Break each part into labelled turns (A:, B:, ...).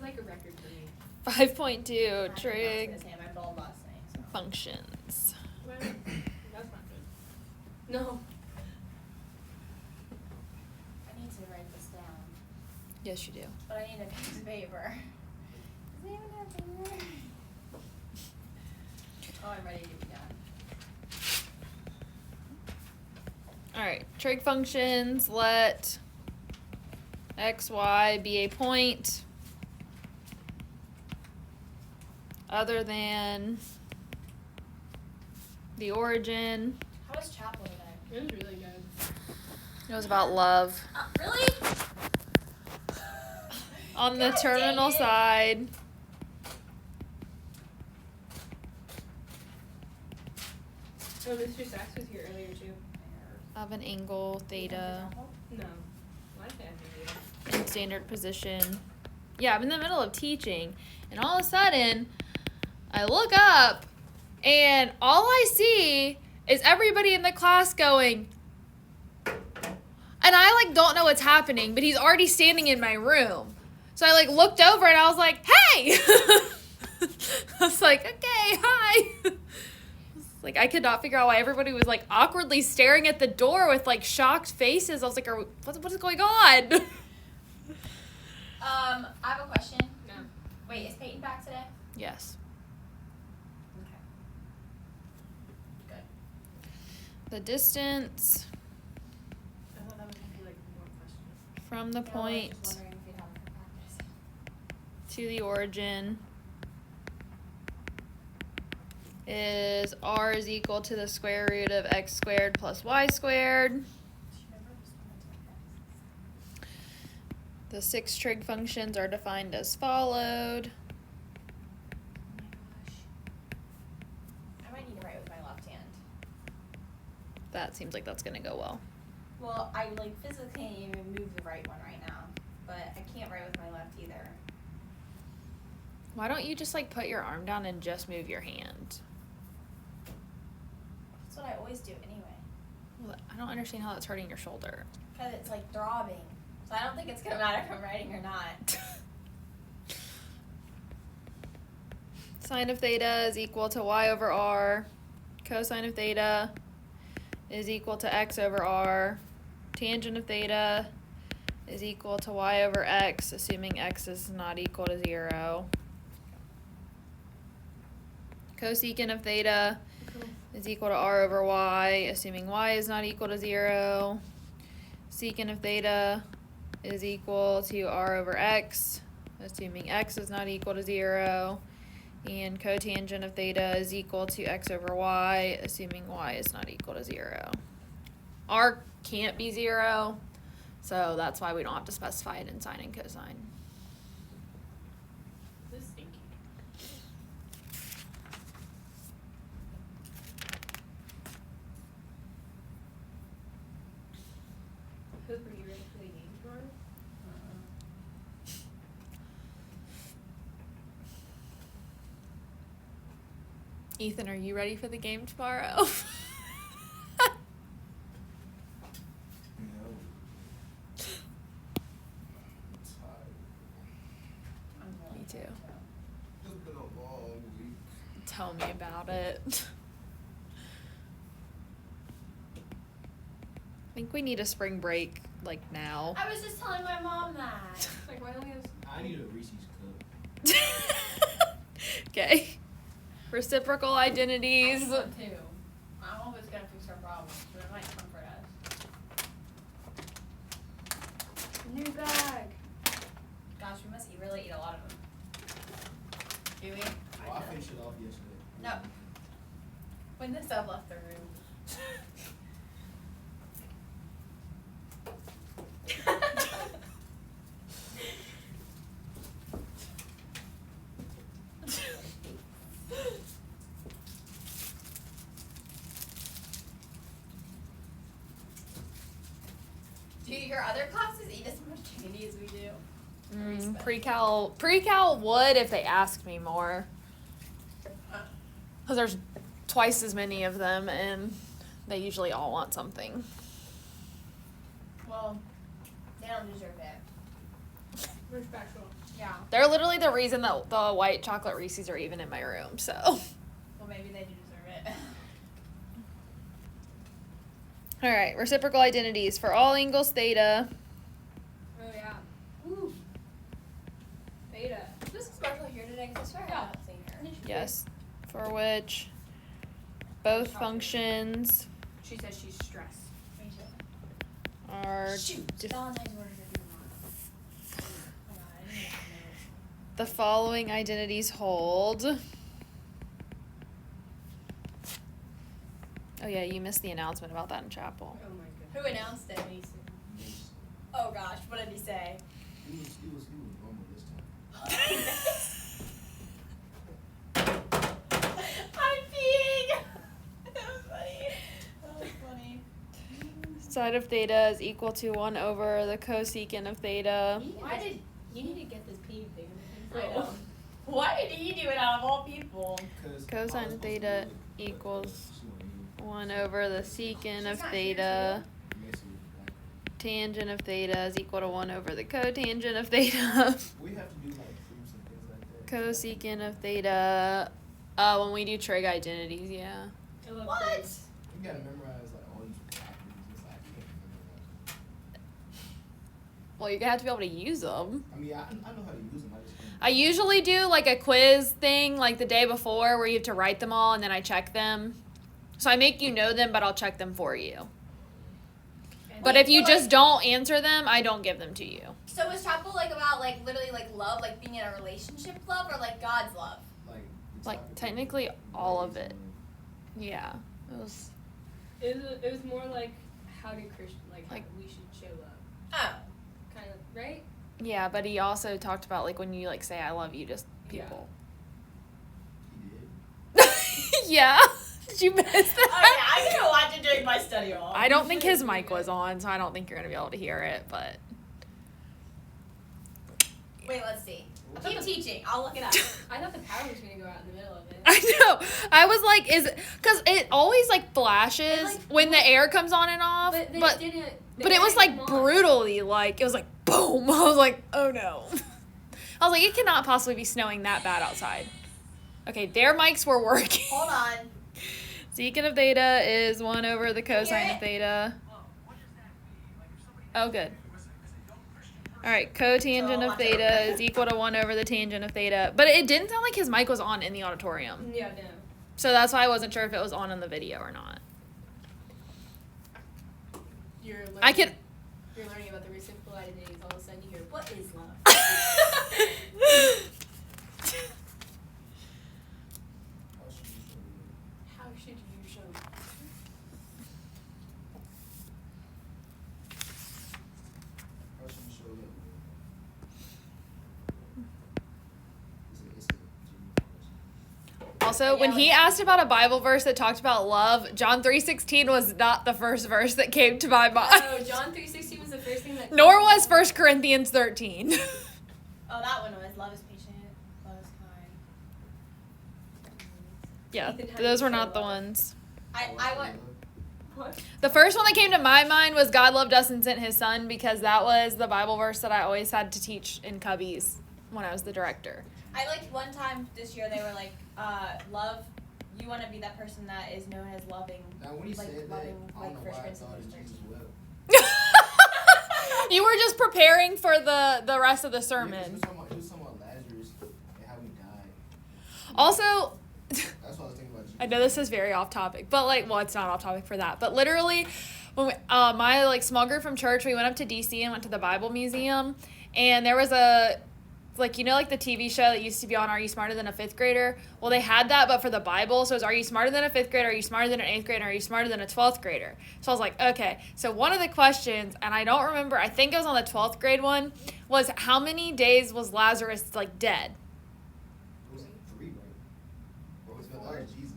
A: like a record for me.
B: 5.2 trig
C: I bowled last night, so.
B: functions.
A: Well, that's not good. No.
C: I need to write this down.
B: Yes, you do.
C: But I need a piece of paper. Does anyone have paper? Oh, I'm ready to be done.
B: All right, trig functions. Let x, y be a point other than the origin.
C: How was chapel today?
A: It was really good.
B: It was about love.
C: Really?
B: On the
C: God
B: terminal
C: dang it.
B: side.
A: Oh, Mr. Sachs was here earlier too.
B: Of an angle theta
A: No. My family.
B: in standard position. Yeah, I'm in the middle of teaching, and all of a sudden, I look up, and all I see is everybody in the class going, and I like don't know what's happening, but he's already standing in my room. So I like looked over and I was like, hey! I was like, okay, hi. Like, I could not figure out why everybody was like awkwardly staring at the door with like shocked faces. I was like, what is going on?
C: I have a question.
A: No.
C: Wait, is Peyton back today?
B: Yes.
C: Okay. Good.
B: The distance
A: I thought that was gonna be like more questions.
B: from the
C: No,
B: point
C: I'm just wondering if you'd have it for practice.
B: to the origin is r is equal to the square root of x squared plus y squared.
C: Do you remember responding to my text?
B: The 6 trig functions are defined as followed.
C: Oh my gosh. I might need to write with my left hand.
B: That seems like that's going to go well.
C: Well, I like physically can't even move the right one right now, but I can't write with my left either.
B: Why don't you just like put your arm down and just move your hand?
C: That's what I always do anyway.
B: Well, I don't understand how that's hurting your shoulder.
C: Because it's like throbbing. So I don't think it's gonna matter if I'm writing or not.
B: Sine of theta is equal to y over r. Cosine of theta is equal to x over r. Tangent of theta is equal to y over x, assuming x is not equal to 0. Cosecant of theta is equal to r over y, assuming y is not equal to 0. Secant of theta is equal to r over x, assuming x is not equal to 0. And cotangent of theta is equal to x over y, assuming y is not equal to 0. R can't be 0, so that's why we don't have to specify it in sine and cosine.
A: This is stinky. Hope, are you ready for the game tomorrow?
B: Ethan, are you ready for the game tomorrow?
D: No. I'm tired.
C: I'm really
B: Me too.
C: tired,
D: It's been a long week.
B: Tell me about it. I think we need a spring break, like, now.
C: I was just telling my mom that.
A: Like, why don't we have...
D: I need a Reese's cup.
B: Okay. Reciprocal identities.
C: I need one too. I don't know if it's gonna fix our problems, but it might comfort us.
A: New bag.
C: Gosh, we must really eat a lot of them. Do we?
D: Well, I finished it off yesterday.
C: No. When the sub left the room. Do your other classes eat as much candy as we do?
B: Pre-cal would if they asked me more. Because there's twice as many of them, and they usually all want something.
C: Well, they don't deserve it.
A: We're special.
C: Yeah.
B: They're literally the reason that the white chocolate Reese's are even in my room, so.
C: Well, maybe they do deserve it.
B: All right, reciprocal identities for all angles theta.
A: Oh yeah. Woo. Beta.
C: This is Marshall here today because I swear I haven't seen her.
B: Yes. For which both functions
A: She says she's stressed.
C: Me too.
B: are
C: Shoot.
B: dif-
C: Valentine's orders are due tomorrow. Oh god, I didn't even know.
B: the following identities hold. Oh yeah, you missed the announcement about that in chapel.
A: Oh my
C: Who
A: goodness.
C: announced it?
D: Mason.
C: Oh gosh, what did he say?
D: He was normal this time.
C: I'm peeing! That was funny. That was funny.
B: Side of theta is equal to 1 over the cosecant of theta.
C: Why did
A: You need to get this pee thing.
C: I know. Why did he do it out of all people?
B: Cosine of theta equals 1 over the secant of theta. Tangent of theta is equal to 1 over the cotangent of theta.
D: We have to do like proofs and things like that.
B: Cosecant of theta. When we do trig identities, yeah.
A: I love
C: What?
A: Trig.
D: You gotta memorize like all these properties. It's like you can't memorize them.
B: Well, you're gonna have to be able to use them.
D: I mean, I know how to use them. I just can't.
B: I usually do like a quiz thing like the day before where you have to write them all and then I check them. So I make you know them, but I'll check them for you. But
C: Wait,
B: if you
C: so,
B: just
C: like-
B: don't answer them, I don't give them to you.
C: So was chapel like about like literally like love, like being in a relationship love, or like God's love?
D: Like, the
B: Like,
D: topic
B: technically
D: of
B: all of
D: race
B: it.
D: and-
B: Yeah. It was
A: It was more like how do Christian how
B: Like-
A: we should show love,
C: Oh.
A: kind of, right?
B: yeah, but he also talked about like when you like say I love you to
A: Yeah.
B: people.
D: He did.
B: Yeah. Did you miss
C: Oh yeah,
B: that?
C: I'm gonna watch it during my study hall.
B: I don't think his mic was on, so I don't think you're gonna be able to hear it, but
C: Wait, let's see. Keep teaching. I'll look it up.
A: I thought the power was gonna go out in the middle of it.
B: I know. I was like, is it because it always like flashes
A: It, like,
B: when the air comes on and off,
A: But they
B: but
A: didn't.
B: but it was like brutally like it was like boom. I was like, oh no. I was like, it cannot possibly be snowing that bad outside. Okay, their mics were working.
C: Hold on.
B: Secant of theta is 1 over the cosine
C: it?
B: of theta. Oh, good. All right, cotangent
C: So,
B: of theta is equal to 1 over the tangent of theta. But it didn't sound like his mic was on in the auditorium.
A: Yeah, no.
B: So that's why I wasn't sure if it was on in the video or not.
A: You're learning,
B: I could.
A: You're learning about the reciprocal identities. All of a sudden, you hear, "What is love?"
D: How should you show it?
A: How should you show?
D: How should you show love? It's a genuine question.
B: Also, when he asked about a Bible verse that talked about love, John 3:16 was not the first verse that came to my mind.
A: Oh, John 3:16 was the first thing that.
B: Nor was 1 Corinthians 13.
C: Oh, that one was love is patient, love is kind.
B: Yeah,
A: Ethan, how
B: those
A: do
B: were
A: you show
B: not the
A: love?
B: ones.
C: I want.
A: What?
B: The first one that came to my mind was God loved us and sent his son because that was the Bible verse that I always had to teach in Cubbies when I was the director.
C: I liked one time this year they were like, love. You want to be that person that is known as loving.
D: Now, when he
C: Like,
D: said that,
C: loving,
D: I
C: like,
D: don't know
C: First
D: why I thought
C: Corinthians
D: it Jesus
C: 13.
D: wept.
B: You were just preparing for the rest of the
D: Yeah,
B: sermon.
D: he was talking about Lazarus and how he died.
B: Also,
D: That's what I was thinking about Jesus.
B: I know this is very off topic, but like, well, it's not off topic for that. But literally, when we, my like small group from church, we went up to DC and went to the Bible Museum, and there was a like, you know, like the TV show that used to be on Are You Smarter Than a Fifth Grader? Well, they had that, but for the Bible. So it was Are You Smarter Than a Fifth Grader? Are you smarter than an 8th grader? Are you smarter than a 12th grader? So I was like, okay. So one of the questions, and I don't remember, I think it was on the 12th grade one, was how many days was Lazarus like dead?
D: It was 3, right? Or was it Jesus?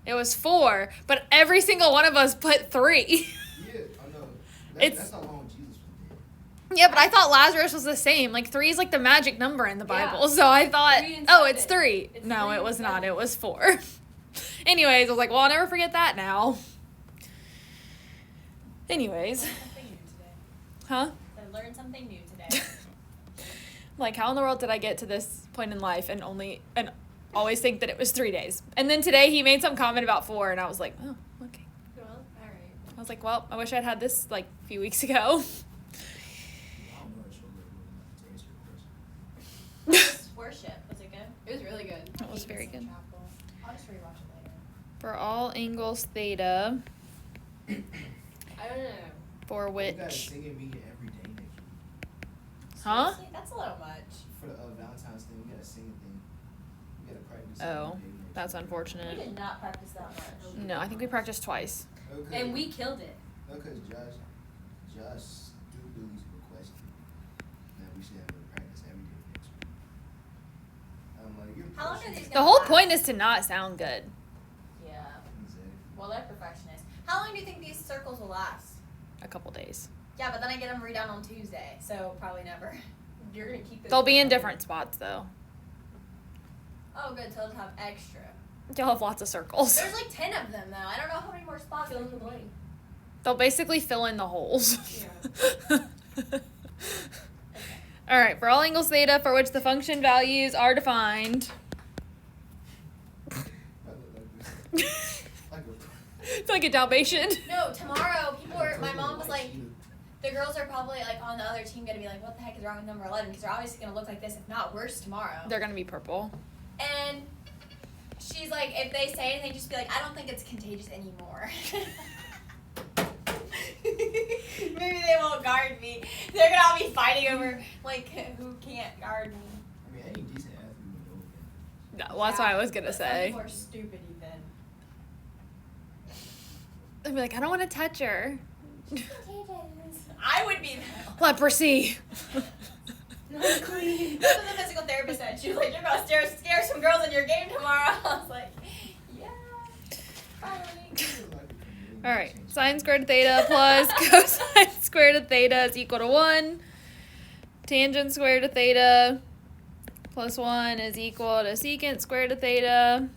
B: It was 4, but every single one of us put 3.
D: Yeah, I know.
B: It's-
D: That's how long Jesus was dead.
B: Yeah, but I thought Lazarus was the same. Like 3 is like the magic number in the
A: Yeah.
B: Bible. So I thought,
A: 3 and
B: oh, it's
A: 7.
B: 3.
A: It's
B: No,
A: 3
B: it
A: and
B: was not.
A: 7.
B: It was 4. Anyways, I was like, well, I'll never forget that now. Anyways,
C: Something new today.
B: huh?
C: I learned something new today.
B: Like, how in the world did I get to this point in life and always think that it was 3 days? And then today he made some comment about 4, and I was like, oh, okay.
A: Well, alright.
B: I was like, well, I wish I'd had this like a few weeks ago.
D: I don't know if she'll live long enough to answer your question.
C: Worship, was it good?
A: It was really good.
B: That was very good.
C: Chapel. I'll just rewatch it later.
B: For all angles theta,
A: I don't know.
B: for
D: You got a
B: which,
D: singing meeting every day next week.
B: huh?
C: Seriously? That's a little much.
D: For the Valentine's thing, we got a singing thing. We got to practice.
B: Oh,
D: every day next
B: that's
D: week.
C: We
B: unfortunate.
C: did not practice that much.
B: No, I think we practiced twice.
D: Okay.
A: And we killed it.
D: Because Josh stupidly requested that we should have a practice every day next week. I'm like, you're
C: How long are
D: pushing
C: these
D: it.
B: The
C: gonna
B: whole
C: last?
B: point is to not sound good.
C: Yeah.
D: Exactly.
C: Well, they're perfectionists. How long do you think these circles will last?
B: A couple days.
C: Yeah, but then I get them redone on Tuesday, so probably never.
A: You're gonna keep
B: They'll be in different spots though.
C: Oh, good. So I'll have extra.
B: You'll have lots of circles.
C: There's like 10 of them, though. I don't know how many more spots
A: Fill
C: there
A: in the
C: could be.
A: blank.
B: They'll basically fill in the holes.
A: Yeah.
B: All right, for all angles theta for which the function values are defined.
D: I look like this. Like a-
B: It's like a Dalmatian.
C: No, tomorrow, people
D: like a
C: were. My
D: total
C: mom was
D: white
C: like,
D: sheet.
C: the girls are probably like on the other team gonna be like, what the heck is wrong with number 11? Because they're obviously gonna look like this, if not worse, tomorrow.
B: They're gonna be purple.
C: And she's like, if they say anything, just be like, I don't think it's contagious anymore. Maybe they won't guard me. They're gonna all be fighting over like who can't guard me.
D: I mean, any decent athlete would know that.
B: No, well, that's what I was gonna
C: But some
B: say.
C: people are stupid, Ethan.
B: I'd be like, I don't want to touch her.
C: I would be that.
B: Leprosy.
A: Not clean.
C: That's what the physical therapist said. She was like, you're gonna scare some girls in your game tomorrow. I was like, yeah. Finally.
B: All right, sine squared theta plus cosine squared of theta is equal to 1. Tangent squared of theta plus 1 is equal to secant squared of theta.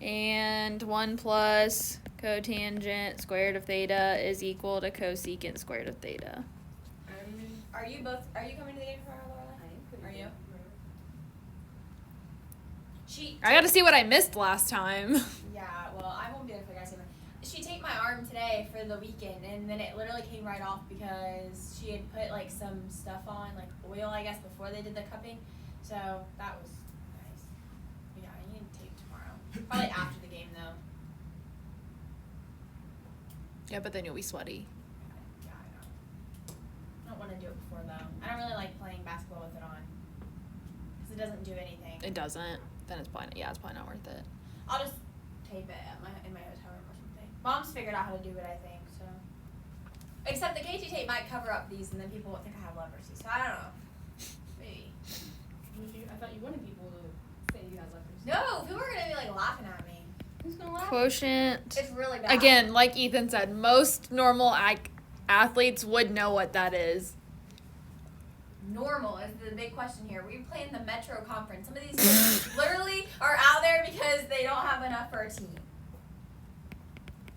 B: And 1 plus cotangent squared of theta is equal to cosecant squared of theta.
C: Are you coming to the game tomorrow, Laura? Are you?
B: I got to see what I missed last time.
C: Yeah, well, I won't be there for the guys' game. She taped my arm today for the weekend, and then it literally came right off because she had put like some stuff on, like oil, I guess, before they did the cupping. So that was nice. But yeah, I need to tape tomorrow. Probably after the game, though.
B: Yeah, but then you'll be sweaty.
C: Yeah, I know. I don't want to do it before, though. I don't really like playing basketball with it on. Because it doesn't do anything.
B: It doesn't. Then it's probably not worth it.
C: I'll just tape it at in my hotel room or something. Mom's figured out how to do it, I think, so. Except the KT tape might cover up these, and then people won't think I have leprosy, so I don't know. Maybe.
A: I thought you wanted people to say you had leprosy.
C: No, people are gonna be like laughing at me.
A: Who's gonna laugh?
B: Quotient.
C: It's really bad.
B: Again, like Ethan said, most normal athletes would know what that is.
C: Normal is the big question here. We play in the Metro Conference. Some of these kids literally are out there because they don't have enough for a team.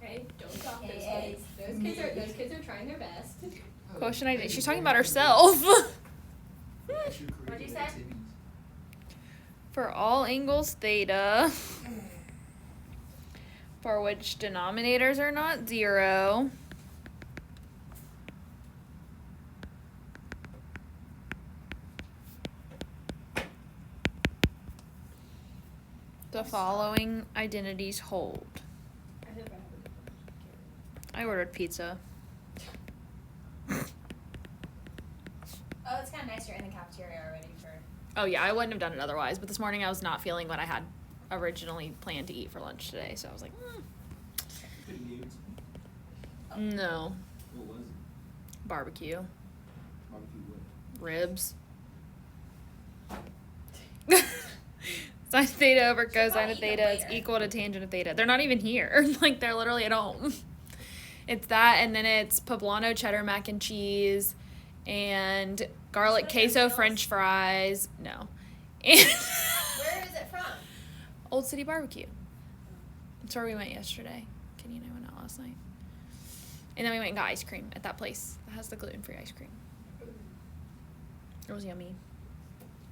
A: Okay, don't talk.
C: Okay.
A: Those kids are trying their best.
B: Quotient ID. She's talking about herself.
C: What'd you say?
B: For all angles theta, for which denominators are not 0, the following identities hold.
A: I hope I have a different
B: I ordered pizza.
C: Oh, it's kind of nice you're in the cafeteria already for.
B: Oh yeah, I wouldn't have done it otherwise, but this morning I was not feeling what I had originally planned to eat for lunch today, so I was like, no.
D: What was it?
B: Barbecue.
D: Barbecue what?
B: Ribs. Sine theta over
C: She'll
B: cosine
C: probably
B: of
C: eat them
B: theta is
C: later.
B: equal to tangent of theta. They're not even here. Like, they're literally at home. It's that, and then it's poblano cheddar mac and cheese, and garlic
C: What are
B: queso
C: those?
B: french fries. No. And
C: Where is it from?
B: Old City Barbecue. That's where we went yesterday. Kenny and I went out last night. And then we went and got ice cream at that place that has the gluten-free ice cream. It was yummy.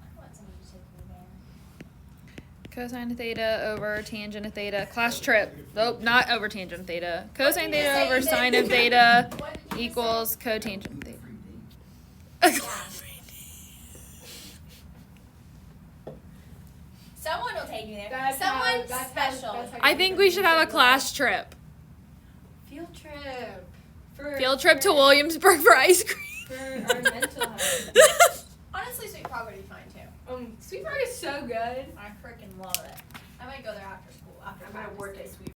C: I want somebody to take me there.
B: Cosine of theta over tangent of theta. Class trip. Nope, not over tangent of theta. Cosine
C: What did you
B: theta
C: say?
B: over sine of theta
C: What did you
B: equals cotangent of theta.
C: Someone will take me there.
A: That's
C: Someone
A: how- that's how-
C: special.
A: that's how
B: I think we should have a class trip.
A: Field trip.
B: Field trip to Williamsburg for ice cream.
A: For our mental health.
C: Honestly, Sweet Frog would be fine too.
A: Sweet Frog is so good.
C: I freaking love it. I might go there after school. After
A: I'm gonna
C: practice
A: work
C: day.
A: at Sweet